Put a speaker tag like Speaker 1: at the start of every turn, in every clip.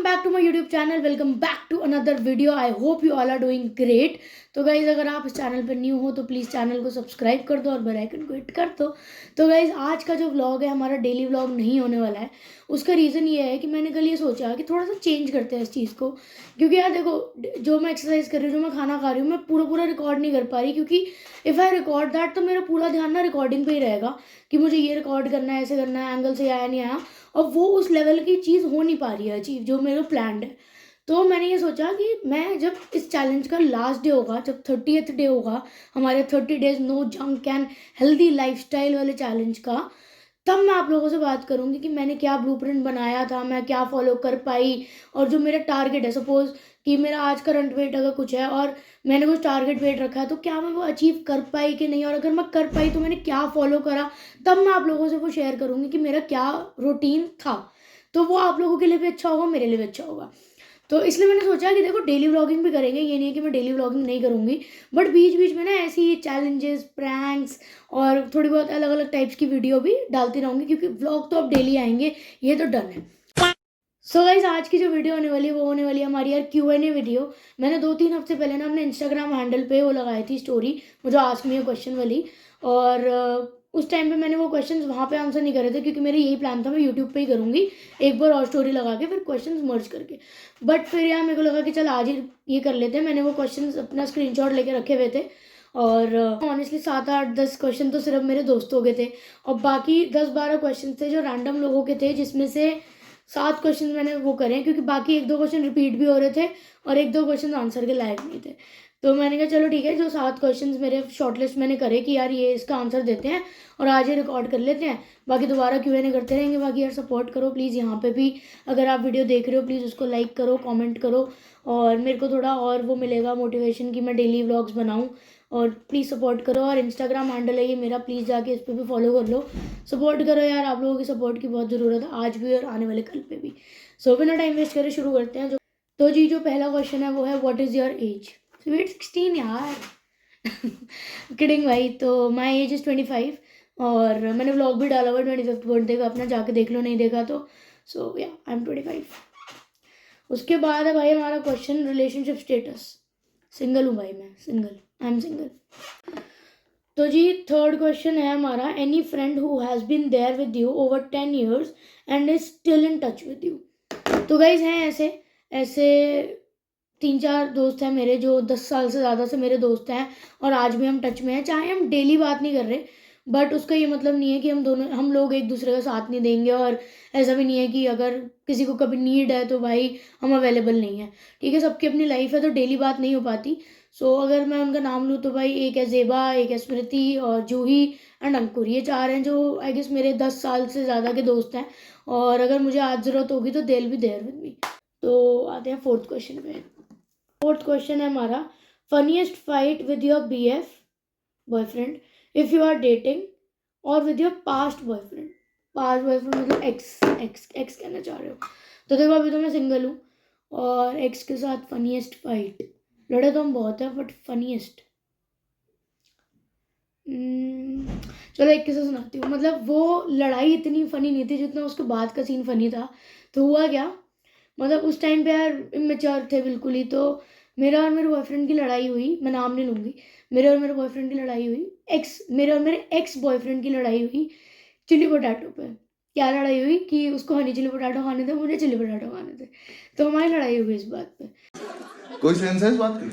Speaker 1: Back to my YouTube channel, welcome back to another video. I hope you all are doing great. तो guys, अगर आप इस channel पर new हो तो प्लीज़ चैनल को सब्सक्राइब कर दो और बेल आइकन को हिट कर दो। तो गाइज़, आज का जो व्लॉग है हमारा डेली व्लॉग नहीं होने वाला है। उसका रीज़न ये है कि मैंने कल ये सोचा कि थोड़ा सा चेंज करते हैं इस चीज़ को, क्योंकि यार देखो, जो मैं एक्सरसाइज कर रही हूँ, जो मैं खाना खा रही हूँ, मैं पूरा रिकॉर्ड नहीं कर पा रही, क्योंकि इफ़ आई रिकॉर्ड दैट तो मेरा पूरा ध्यान ना रिकॉर्डिंग पे ही रहेगा कि मुझे ये रिकॉर्ड करना है, ऐसे करना है, एंगल से आया नहीं आया। और वो उस लेवल की चीज़ हो नहीं पा रही है अचीव जो मेरा प्लान्ड है। तो मैंने ये सोचा कि मैं जब इस चैलेंज का लास्ट डे होगा, जब 30th डे होगा हमारे 30 days no junk and healthy lifestyle वाले चैलेंज का, तब मैं आप लोगों से बात करूँगी कि मैंने क्या ब्लूप्रिंट बनाया था, मैं क्या फॉलो कर पाई, और जो मेरा टारगेट है, सपोज़ कि मेरा आज करंट वेट अगर कुछ है और मैंने कुछ टारगेट वेट रखा है, तो क्या मैं वो अचीव कर पाई कि नहीं, और अगर मैं कर पाई तो मैंने क्या फॉलो करा। तब मैं आप लोगों से वो शेयर करूँगी कि मेरा क्या रूटीन था। तो वो आप लोगों के लिए भी अच्छा होगा, मेरे लिए भी अच्छा होगा। तो इसलिए मैंने सोचा कि देखो, डेली व्लॉगिंग भी करेंगे, ये नहीं है कि मैं डेली व्लॉगिंग नहीं करूँगी, बट बीच बीच में ना ऐसी चैलेंजेस, प्रैंक्स और थोड़ी बहुत अलग अलग टाइप्स की वीडियो भी डालती रहूँगी, क्योंकि व्लॉग तो अब डेली आएंगे, ये तो डन है। सो गाइज, आज की जो वीडियो होने वाली है वो होने वाली है हमारी यार Q&A वीडियो। मैंने 2-3 हफ्ते पहले ना अपने इंस्टाग्राम हैंडल पे वो लगाई थी स्टोरी, मुझे आस्क मी अ क्वेश्चन वाली। और उस टाइम पे मैंने वो क्वेश्चंस वहाँ पे आंसर नहीं करे थे, क्योंकि मेरा यही प्लान था मैं यूट्यूब पे ही करूँगी, एक बार और स्टोरी लगा के फिर क्वेश्चंस मर्ज करके। बट फिर यार मेरे को लगा कि चल आज ही ये कर लेते हैं। मैंने वो क्वेश्चंस अपना स्क्रीनशॉट लेके रखे हुए थे, और ऑनेस्टली 7-8-10 क्वेश्चन तो सिर्फ मेरे दोस्तों के थे, और बाकी 10-12 क्वेश्चन थे जो रैंडम लोगों के थे, जिसमें से 7 क्वेश्चन मैंने वो करे हैं, क्योंकि बाकी 1-2 क्वेश्चन रिपीट भी हो रहे थे और 1-2 क्वेश्चन आंसर के लायक नहीं थे। तो मैंने कहा चलो ठीक है, जो 7 क्वेश्चंस मेरे शॉर्टलिस्ट मैंने करे कि यार ये इसका आंसर देते हैं और आज ये रिकॉर्ड कर लेते हैं, बाकी दोबारा Q&A करते रहेंगे। बाकी यार सपोर्ट करो प्लीज़, यहाँ पे भी अगर आप वीडियो देख रहे हो प्लीज़ उसको लाइक करो, कमेंट करो, और मेरे को थोड़ा और वो मिलेगा मोटिवेशन कि मैं डेली व्लॉग्स बनाऊँ। और प्लीज़ सपोर्ट करो, और इंस्टाग्राम हैंडल है ये मेरा, प्लीज़ जाके इस पर भी फॉलो कर लो। सपोर्ट करो यार, आप लोगों की सपोर्ट की बहुत ज़रूरत है आज भी और आने वाले कल पे भी। सो बिना टाइम वेस्ट करे शुरू करते हैं। जो पहला क्वेश्चन है वो है what is your age. Sweet 16 यार। किडिंग भाई। तो माई एज इज़ 25, और मैंने व्लॉग भी डाला हुआ 25th बर्थडे का अपना, जाके देख लो नहीं देखा तो। सो या आई एम 25। उसके बाद है भाई हमारा क्वेश्चन रिलेशनशिप स्टेटस। सिंगल हूँ भाई, मैं सिंगल, आई एम सिंगल। तो जी थर्ड क्वेश्चन है हमारा, any friend who has been there with you over 10 years and is still in touch with you. तो गाइज हैं ऐसे ऐसे 3-4 दोस्त हैं मेरे जो 10 साल से ज़्यादा से मेरे दोस्त हैं, और आज भी हम टच में हैं, चाहे हम डेली बात नहीं कर रहे, बट उसका ये मतलब नहीं है कि हम लोग एक दूसरे का साथ नहीं देंगे, और ऐसा भी नहीं है कि अगर किसी को कभी नीड है तो भाई हम अवेलेबल नहीं है। ठीक है, सबकी अपनी लाइफ है तो डेली बात नहीं हो पाती। सो अगर मैं उनका नाम लूँ तो भाई एक है ज़ेबा, एक है स्मृति, और जूही एंड अंकुर, ये 4 हैं जो आई गेस मेरे 10 साल से ज़्यादा के दोस्त हैं, और अगर मुझे आज ज़रूरत होगी तो they will be there with me. तो आते हैं फोर्थ क्वेश्चन पे। फोर्थ क्वेश्चन है हमारा, funniest fight with your BF boyfriend if you are dating, और with your past boyfriend. Past boyfriend मतलब एक्स एक्स एक्स कहना चाह रहे हो। तो देखो, अभी तो मैं सिंगल हूँ, और एक्स के साथ फनीएस्ट फाइट, लड़े तो हम बहुत है बट फनीएस्ट, चलो एक किस्सा सुनाती हूँ। मतलब वो लड़ाई इतनी फनी नहीं थी जितना उसके बाद का सीन फनी था। तो हुआ क्या, मतलब उस टाइम पे यार इमेच्योर थे बिल्कुल ही। तो मेरा और मेरे बॉयफ्रेंड की लड़ाई हुई, मैं नाम नहीं लूँगी। मेरे और मेरे बॉयफ्रेंड की लड़ाई हुई, मेरे और मेरे एक्स बॉयफ्रेंड की लड़ाई हुई चिली पोटैटो पे। क्या लड़ाई हुई कि उसको हनी चिली पोटैटो खाने थे, मुझे चिली पोटैटो खाने थे, तो हमारी लड़ाई हुई इस बात पे।
Speaker 2: कोई सेंस है इस बात की?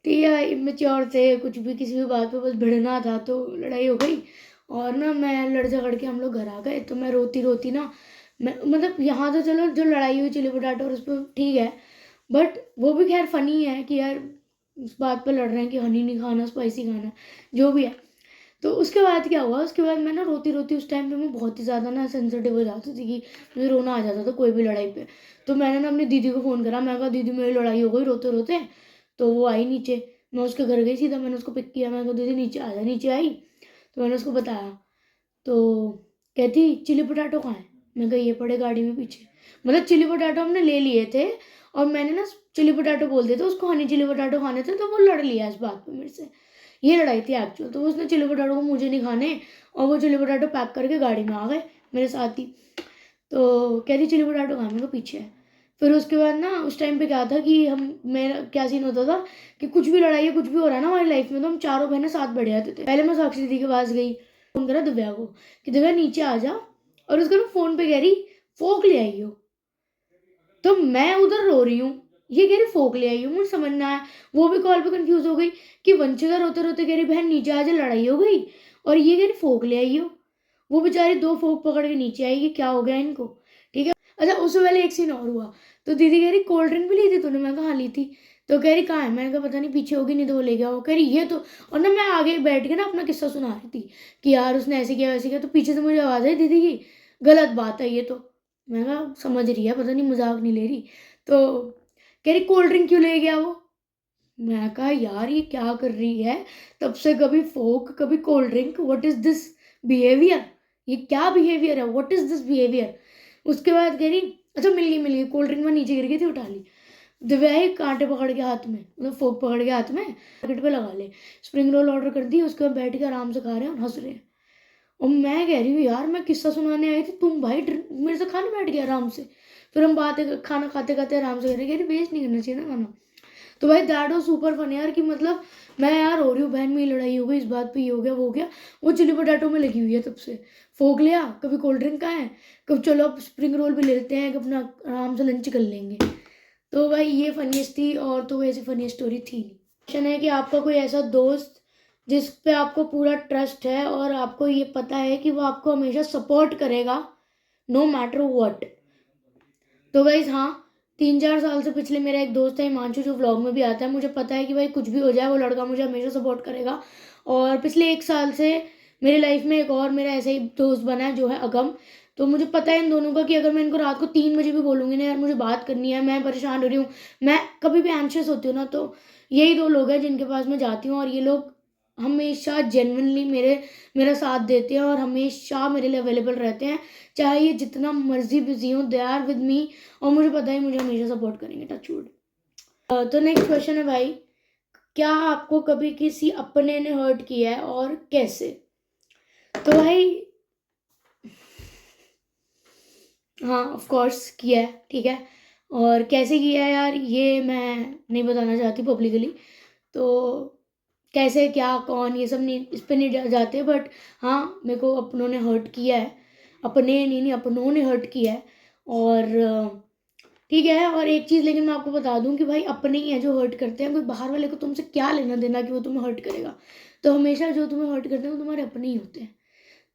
Speaker 1: ठीक है, इमेच्योर थे, कुछ भी किसी भी बात पे बस भिड़ना था, तो लड़ाई हो गई। और ना मैं लड़ झगड़ के हम लोग घर आ गए, तो मैं रोती रोती ना, मैं मतलब यहाँ तो चलो जो लड़ाई हुई चिली पोटैटो और उस पर ठीक है, बट वो भी खैर फनी है कि यार उस बात पे लड़ रहे हैं कि हनी नहीं खाना, स्पाइसी खाना, जो भी है। तो उसके बाद क्या हुआ, उसके बाद मैं ना रोती रोती, उस टाइम पे मैं बहुत ही ज़्यादा ना सेंसिटिव हो जाती थी कि मुझे रोना आ जाता था कोई भी लड़ाई पे। तो मैंने ना अपनी दीदी को फ़ोन करा, मैं कहा दीदी मेरी लड़ाई हो गई रोते रोते। तो वो आई नीचे, मैं उसके घर गई सीधा, मैंने उसको पिक किया, मैं कहा दीदी नीचे आ जा। नीचे आई तो मैंने उसको बताया, तो कहती चिली पोटैटो कहाँ है। मैं कहा ये पड़े गाड़ी में पीछे। मतलब चिली पोटैटो हमने ले लिए थे, और मैंने ना चिली पोटैटो बोल दिया था, उसको हनी चिली पोटैटो खाने थे, तो वो लड़ लिया इस बात पे मेरे से। ये लड़ाई थी एक्चुअल। तो उसने चिली पोटैटो को मुझे नहीं खाने, और वो चिली पोटैटो पैक करके गाड़ी में आ गए मेरे साथ ही। तो कह रही चिली पोटैटो कहाँ, मेरे को पीछे है। फिर उसके बाद ना उस टाइम पे क्या था कि हम मेरा क्या सीन होता था कि कुछ भी लड़ाई है कुछ भी हो रहा है ना हमारी लाइफ में, तो हम चारों बहनें साथ बैठ जाते थे। पहले मैं साक्षी दीदी के पास गई, फोन करा दिव्या को कि दिव्या नीचे आ जा, और उसको ना फोन पे कह रही फोक ले आई हो। तो मैं उधर रो रही हूँ, ये कह रही फोक ले आई हूँ, मुझे समझ ना आया। वो भी कॉल पे कंफ्यूज हो गई कि वंशिका रोते रोते कह रही बहन नीचे आ जा लड़ाई हो गई, और ये कह रही फोक ले आई हो। वो बेचारी 2 फोक पकड़ के नीचे आएगी, क्या हो गया इनको, ठीक है। अच्छा उससे पहले एक सीन और हुआ, तो दीदी कह रही कोल्ड ड्रिंक भी ली थी तूने, मैं कहा हाँ ली थी। तो कह रही कहाँ है, मैंने कहा पता नहीं पीछे होगी, नहीं तो वो ले गया हो। कह रही ये तो, और ना मैं आगे बैठ के ना अपना किस्सा सुना रही थी कि यार उसने ऐसे किया वैसे किया, तो पीछे से मुझे आवाज़ आई दीदी की गलत बात है ये तो। मैं कहा समझ रही है, पता नहीं मजाक नहीं ले रही। तो कह रही कोल्ड ड्रिंक क्यों ले गया वो। मैं कहा यार ये क्या कर रही है, तब से कभी फोक कभी cold drink, what is this behaviour, ये क्या बिहेवियर है, व्हाट इज दिस बिहेवियर। उसके बाद कह रही अच्छा मिल गई कोल्ड ड्रिंक में नीचे गिर गई थी उठा ली। दिव्या ही कांटे पकड़ के हाथ में, मतलब फोक पकड़ के हाथ में पैकेट पे लगा ले, स्प्रिंग रोल ऑर्डर कर दी, उसके बाद बैठ के आराम से खा रहे हैं और हंस रहे हैं। और मैं कह रही हूँ यार मैं किस्सा सुनाने आई थी, तुम भाई मेरे से खाने बैठ गया आराम से। फिर हम बातें खाना खाते खाते आराम से कह रहे वेस्ट नहीं करना चाहिए ना खाना। तो भाई दैट वाज सुपर फन यार, कि मतलब मैं यार हो रही हूँ बहन में लड़ाई हो गई इस बात पे, ये हो गया वो हो गया, वो चिली पोटैटो में लगी हुई है तब से। फोक लिया, कभी कोल्ड ड्रिंक का है, कभी चलो अब स्प्रिंग रोल भी ले लेते हैं, कि अपना आराम से लंच कर लेंगे। तो भाई ये फनीस्ट थी, और तो वैसे फनी स्टोरी थी नहीं। क्वेश्चन है कि आपका कोई ऐसा दोस्त जिस पे आपको पूरा ट्रस्ट है और आपको ये पता है कि वो आपको हमेशा सपोर्ट करेगा नो मैटर व्हाट। तो गाइज हाँ, 3-4 साल से पिछले मेरा एक दोस्त है हिमांशु, जो व्लॉग में भी आता है, मुझे पता है कि भाई कुछ भी हो जाए वो लड़का मुझे हमेशा सपोर्ट करेगा। और पिछले 1 साल से मेरी लाइफ में एक और मेरा ऐसे ही दोस्त बना है जो है अगम। तो मुझे पता है इन दोनों का कि अगर मैं इनको रात को 3 बजे भी बोलूँगी ना यार मुझे बात करनी है, मैं परेशान हो रही हूँ, मैं कभी भी एंशियस होती हूँ ना, तो यही 2 लोग हैं जिनके पास मैं जाती हूँ, और ये लोग हमेशा जेन्युइनली मेरा साथ देते हैं और हमेशा मेरे लिए अवेलेबल रहते हैं, चाहे ये जितना मर्जी बिजी हो, दे आर विद मी, और मुझे पता है मुझे हमेशा सपोर्ट करेंगे, टच वुड। तो नेक्स्ट क्वेश्चन है भाई, क्या आपको कभी किसी अपने ने हर्ट किया है और कैसे। तो भाई हाँ ऑफ कोर्स किया है, ठीक है। और कैसे किया है यार ये मैं नहीं बताना चाहती पब्लिकली, तो कैसे क्या कौन ये सब नहीं, इस पे नहीं जाते, बट हाँ मेरे को अपनों ने हर्ट किया है, अपने नहीं अपनों ने हर्ट किया है। और ठीक है, और एक चीज़ लेकिन मैं आपको बता दूं कि भाई अपने ही है जो हर्ट करते हैं, कोई बाहर वाले को तुमसे क्या लेना देना कि वो तुम्हें हर्ट करेगा। तो हमेशा जो तुम्हें हर्ट करते हैं वो तुम्हारे अपने ही होते हैं।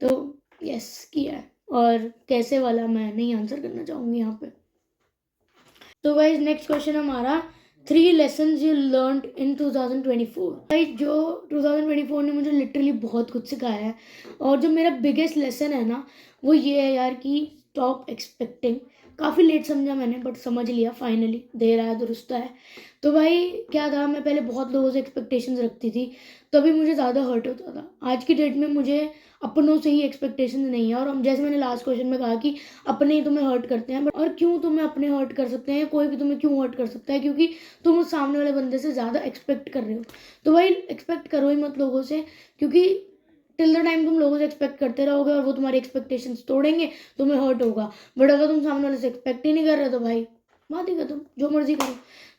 Speaker 1: तो यस किया है, और कैसे वाला मैं नहीं आंसर करना चाहूँगी यहाँ पे। तो गाइज नेक्स्ट क्वेश्चन हमारा 3 लेसन यू लर्न इन 2024। भाई जो 2024 ने मुझे लिटरली बहुत कुछ सिखाया है, और जो मेरा बिगेस्ट लेसन है ना वो ये है यार कि स्टॉप एक्सपेक्टिंग। काफ़ी लेट समझा मैंने बट समझ लिया फाइनली, देर आया दुरुस्त है। तो भाई क्या था, मैं पहले बहुत लोगों से एक्सपेक्टेशंस रखती थी, तभी मुझे ज़्यादा हर्ट होता था। आज की डेट में मुझे अपनों से ही एक्सपेक्टेशंस नहीं है, और हम जैसे मैंने लास्ट क्वेश्चन में कहा कि अपने ही तुम्हें हर्ट करते हैं, बट और क्यों तुम्हें अपने हर्ट कर सकते हैं, कोई भी तुम्हें क्यों हर्ट कर सकता है, क्योंकि तुम उस सामने वाले बंदे से ज़्यादा एक्सपेक्ट कर रहे हो। तो भाई एक्सपेक्ट करो ही मत लोगों से, क्योंकि टिल द टाइम तुम लोगों से एक्सपेक्ट करते रहोगे और वो तुम्हारी एक्सपेक्टेशंस तोड़ेंगे, तुम्हें हर्ट होगा। बट अगर तुम सामने वाले से एक्सपेक्ट ही नहीं कर रहे तो भाई बात ही खत्म, जो मर्जी करो।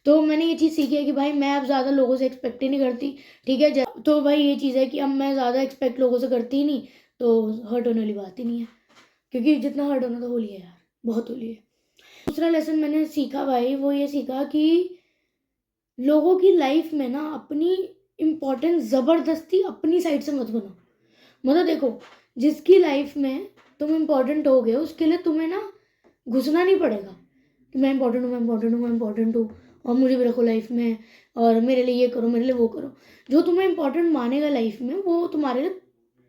Speaker 1: तो मैंने ये चीज़ सीखी है कि भाई मैं अब ज़्यादा लोगों से एक्सपेक्ट ही नहीं करती, ठीक है। तो भाई ये चीज़ है कि अब मैं ज़्यादा एक्सपेक्ट लोगों से करती ही नहीं, तो हर्ट होने वाली बात ही नहीं है, क्योंकि जितना हर्ट होना तो हो लिया यार, बहुत हो लिया। दूसरा लेसन मैंने सीखा भाई वो ये सीखा कि लोगों की लाइफ में ना अपनी इम्पोर्टेंस ज़बरदस्ती अपनी साइड से मत बनो। मतलब देखो, जिसकी लाइफ में तुम इम्पोर्टेंट हो गए उसके लिए तुम्हें ना घुसना नहीं पड़ेगा कि मैं इंपॉर्टेंट हूँ मैं इंपॉर्टेंट हूँ मैं इंपॉर्टेंट हूँ और मुझे भी रखो लाइफ में, और मेरे लिए ये करो मेरे लिए वो करो। जो तुम्हें इंपॉर्टेंट मानेगा लाइफ में वो तुम्हारे लिए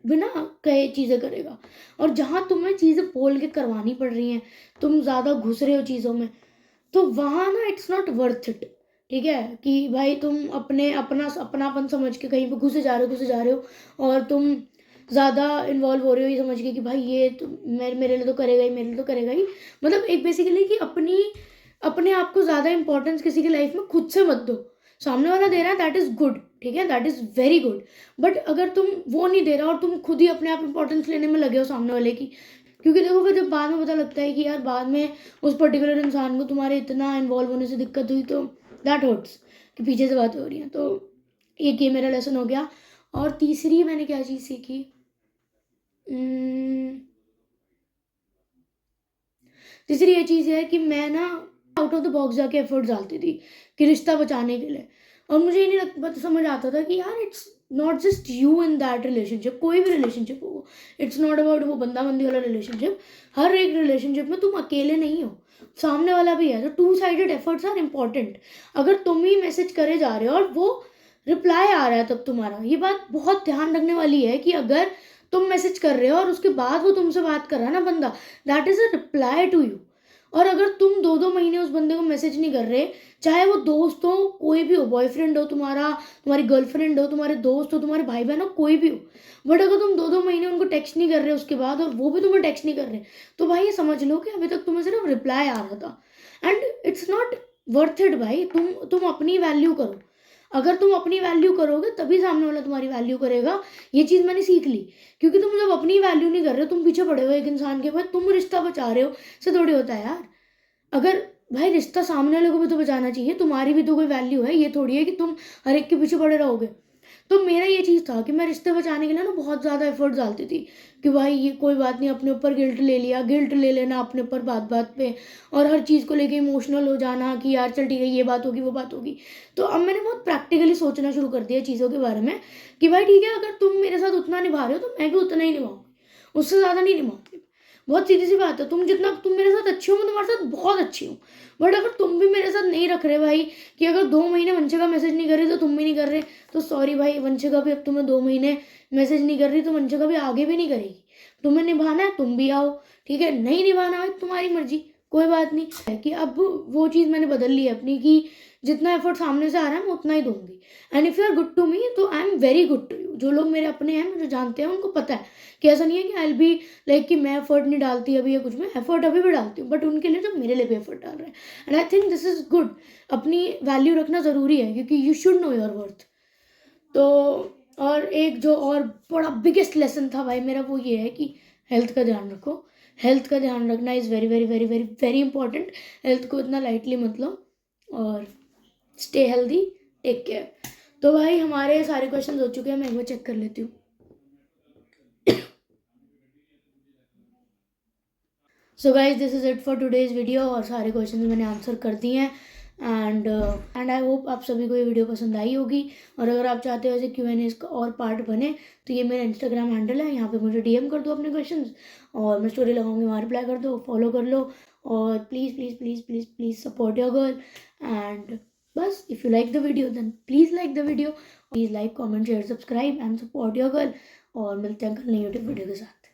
Speaker 1: बिना कहे चीज़ें करेगा। और जहाँ तुम्हें चीज़ें बोल के करवानी पड़ रही हैं, तुम ज़्यादा घुस रहे हो चीज़ों में, तो वहाँ ना इट्स नॉट वर्थ इट, ठीक है। कि भाई तुम अपने अपनापन समझ के कहीं पे घुसे जा रहे हो, और तुम ज़्यादा इन्वॉल्व हो रहे हो ये समझ के कि भाई ये तो मेरे लिए तो करेगा ही, मेरे लिए तो करेगा ही। मतलब एक बेसिकली कि अपने आप को ज़्यादा इंपॉर्टेंस किसी की लाइफ में खुद से मत दो। सामने वाला दे रहा है दैट इज़ गुड, ठीक है, that is very good. But अगर तुम वो नहीं दे रहा और तुम खुद ही अपने आप इंपॉर्टेंस लेने में लगे हो सामने वाले की, क्योंकि देखो फिर जब बाद में पता लगता है कि यार बाद में उस पर्टिकुलर इंसान को तुम्हारे इतना इन्वॉल्व होने से दिक्कत हुई, तो दैट हर्ट्स कि पीछे से बातें हो रही हैं। तो एक ये मेरा लेसन हो गया। और तीसरी मैंने क्या चीज़ सीखी, तीसरी ये चीज़ है कि मैं ना आउट ऑफ द बॉक्स जाके एफर्ट डालती थी कि रिश्ता बचाने के लिए। और मुझे ये नहीं लगता, समझ आता था कि यार it's not just you in that relationship, कोई भी रिलेशनशिप हो, इट्स नॉट अबाउट वो बंदा बंदी वाला रिलेशनशिप। हर एक रिलेशनशिप में तुम अकेले नहीं हो, सामने वाला भी है। तो two sided efforts are important. अगर तुम ही मैसेज करे जा रहे हो और वो रिप्लाई आ रहा है तब तुम्हारा, ये बात बहुत ध्यान रखने वाली है कि अगर तुम मैसेज कर रहे हो और उसके बाद वो तुमसे बात कर रहा है ना बंदा, that is a reply to you. और अगर तुम 2-2 महीने उस बंदे को मैसेज नहीं कर रहे, चाहे वो दोस्त हो, कोई भी हो, बॉयफ्रेंड हो तुम्हारा, तुम्हारी गर्लफ्रेंड हो, तुम्हारे दोस्त हो, तुम्हारे भाई बहन हो, कोई भी हो, बट अगर तुम 2-2 महीने उनको टेक्स्ट नहीं कर रहे उसके बाद, और वो भी तुम्हें टेक्स्ट नहीं कर रहे, तो भाई ये समझ लो कि अभी तक तुम्हें सिर्फ रिप्लाई आ रहा था। And it's not worth it भाई। तुम अपनी वैल्यू करो। अगर तुम अपनी वैल्यू करोगे तभी सामने वाला तुम्हारी वैल्यू करेगा। ये चीज़ मैंने सीख ली। क्योंकि तुम जब अपनी वैल्यू नहीं कर रहे हो, तुम पीछे पड़े हो एक इंसान के, भाई तुम रिश्ता बचा रहे हो, से थोड़ी होता है यार। अगर भाई रिश्ता सामने वाले को भी तो बचाना चाहिए, तुम्हारी भी तो कोई वैल्यू है। ये थोड़ी है कि तुम हर एक के पीछे पड़े रहोगे। तो मेरा ये चीज़ था कि मैं रिश्ते बचाने के लिए ना बहुत ज़्यादा एफर्ट डालती थी कि भाई ये कोई बात नहीं, अपने ऊपर गिल्ट ले लिया, गिल्ट ले लेना अपने ऊपर बात बात पे, और हर चीज़ को लेके इमोशनल हो जाना कि यार चल ठीक है, ये बात होगी वो बात होगी। तो अब मैंने बहुत प्रैक्टिकली सोचना शुरू कर दिया चीज़ों के बारे में कि भाई ठीक है, अगर तुम मेरे साथ उतना निभा रहे हो तो मैं भी उतना ही निभाऊंगी, उससे ज़्यादा नहीं निभाऊंगी। बहुत सीधी सी बात है। तुम मेरे साथ अच्छी हो, मैं तुम्हारे साथ बहुत अच्छी हूँ। बट अगर तुम भी मेरे साथ नहीं रख रहे भाई, कि अगर 2 महीने वंशिका मैसेज नहीं कर रही तो तुम भी नहीं कर रहे, तो सॉरी भाई, वंशिका भी अब तुम्हें 2 महीने मैसेज नहीं कर रही तो वंशिका भी आगे भी नहीं करेगी। तुम्हें निभाना है तुम भी आओ, ठीक है, नहीं निभाना है तुम्हारी मर्जी, कोई बात नहीं है। कि अब वो चीज़ मैंने बदल ली है अपनी, कि जितना एफर्ट सामने से आ रहा है मैं उतना ही दूंगी। And if you are good to me तो I am very good to you. जो लोग मेरे अपने हैं, मुझे जानते हैं, उनको पता है कि ऐसा नहीं है कि आई बी लाइक कि मैं एफर्ट नहीं डालती अभी या कुछ में, एफर्ट अभी भी डालती हूँ, बट उनके लिए जो मेरे लिए भी एफर्ट डाल रहे हैं। And I think this is good. अपनी वैल्यू रखना ज़रूरी है क्योंकि you should know your worth. तो और एक जो और बड़ा बिगेस्ट लेसन था भाई मेरा, वो ये है कि हेल्थ का ध्यान रखो। हेल्थ का ध्यान रखना is very very very very very important. Health को इतना लाइटली मत लो, और स्टे हेल्दी, टेक केयर। तो भाई हमारे सारे क्वेश्चन हो चुके हैं, मैं एक बार चेक कर लेती हूँ। So guys this is it for today's video, और सारे क्वेश्चन मैंने आंसर कर दिए हैं। एंड आई होप आप सभी को ये वीडियो पसंद आई होगी। और अगर आप चाहते हो ऐसे Q&A का और पार्ट बने, तो ये मेरा इंस्टाग्राम हैंडल है, यहाँ पे मुझे DM कर दो अपने क्वेश्चंस, और मैं स्टोरी लगाऊंगी, वहाँ रिप्लाई कर दो, फॉलो कर लो। और please please please please please support your girl. And बस, if you like the video then please like the video, please like comment share subscribe and support your girl. और मिलते हैं कल नई यूट्यूब वीडियो के साथ।